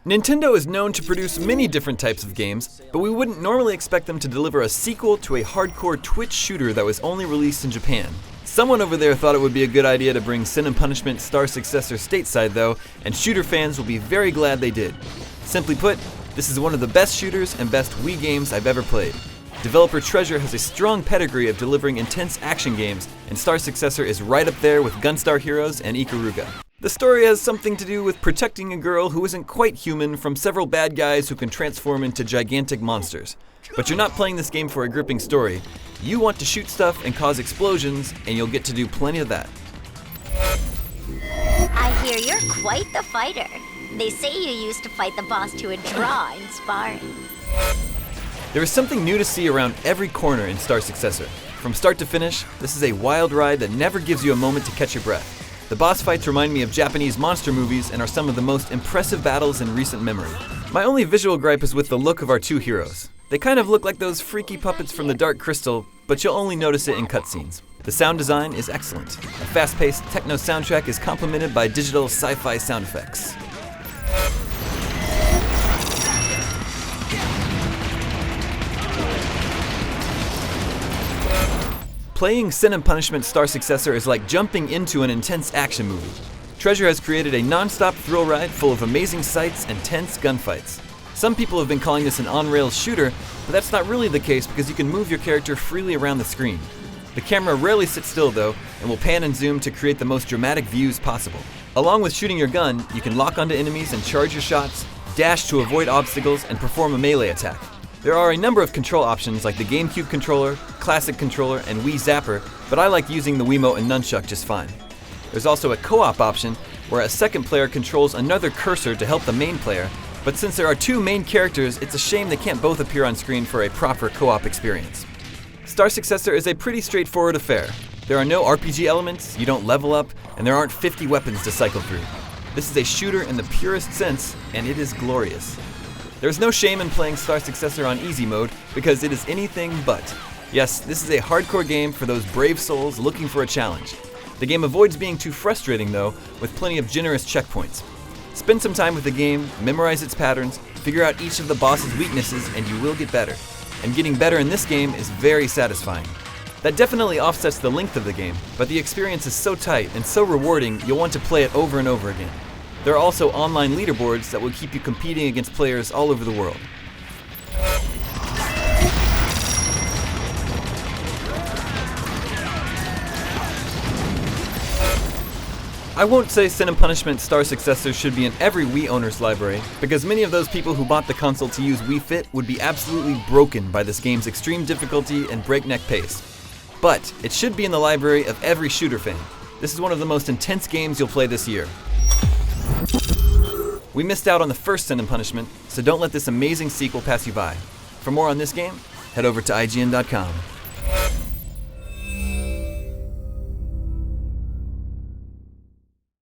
Nintendo is known to produce many different types of games, but we wouldn't normally expect them to deliver a sequel to a hardcore Twitch shooter that was only released in Japan. Someone over there thought it would be a good idea to bring Sin and Punishment Star Successor stateside though, and shooter fans will be very glad they did. Simply put, this is one of the best shooters and best Wii games I've ever played. Developer Treasure has a strong pedigree of delivering intense action games, and Star Successor is right up there with Gunstar Heroes and Ikaruga. The story has something to do with protecting a girl who isn't quite human from several bad guys who can transform into gigantic monsters. But you're not playing this game for a gripping story. You want to shoot stuff and cause explosions, and you'll get to do plenty of that. I hear you're quite the fighter. They say you used to fight the boss to a draw in sparring. There is something new to see around every corner in Star Successor. From start to finish, this is a wild ride that never gives you a moment to catch your breath. The boss fights remind me of Japanese monster movies and are some of the most impressive battles in recent memory. My only visual gripe is with the look of our two heroes. They kind of look like those freaky puppets from the Dark Crystal, but you'll only notice it in cutscenes. The sound design is excellent. A fast-paced techno soundtrack is complemented by digital sci-fi sound effects. Playing Sin and Punishment Star Successor is like jumping into an intense action movie. Treasure has created a non-stop thrill ride full of amazing sights and tense gunfights. Some people have been calling this an on-rails shooter, but that's not really the case because you can move your character freely around the screen. The camera rarely sits still though, and will pan and zoom to create the most dramatic views possible. Along with shooting your gun, you can lock onto enemies and charge your shots, dash to avoid obstacles, and perform a melee attack. There are a number of control options like the GameCube controller, Classic controller, and Wii Zapper, but I like using the Wiimote and Nunchuck just fine. There's also a co-op option where a second player controls another cursor to help the main player, but since there are two main characters, it's a shame they can't both appear on screen for a proper co-op experience. Star Successor is a pretty straightforward affair. There are no RPG elements, you don't level up, and there aren't 50 weapons to cycle through. This is a shooter in the purest sense, and it is glorious. There's no shame in playing Star Successor on easy mode, because it is anything but. Yes, this is a hardcore game for those brave souls looking for a challenge. The game avoids being too frustrating though, with plenty of generous checkpoints. Spend some time with the game, memorize its patterns, figure out each of the boss's weaknesses, and you will get better. And getting better in this game is very satisfying. That definitely offsets the length of the game, but the experience is so tight and so rewarding you'll want to play it over and over again. There are also online leaderboards that will keep you competing against players all over the world. I won't say Sin and Punishment Star Successor should be in every Wii owner's library, because many of those people who bought the console to use Wii Fit would be absolutely broken by this game's extreme difficulty and breakneck pace. But it should be in the library of every shooter fan. This is one of the most intense games you'll play this year. We missed out on the first Sin and Punishment, so don't let this amazing sequel pass you by. For more on this game, head over to IGN.com.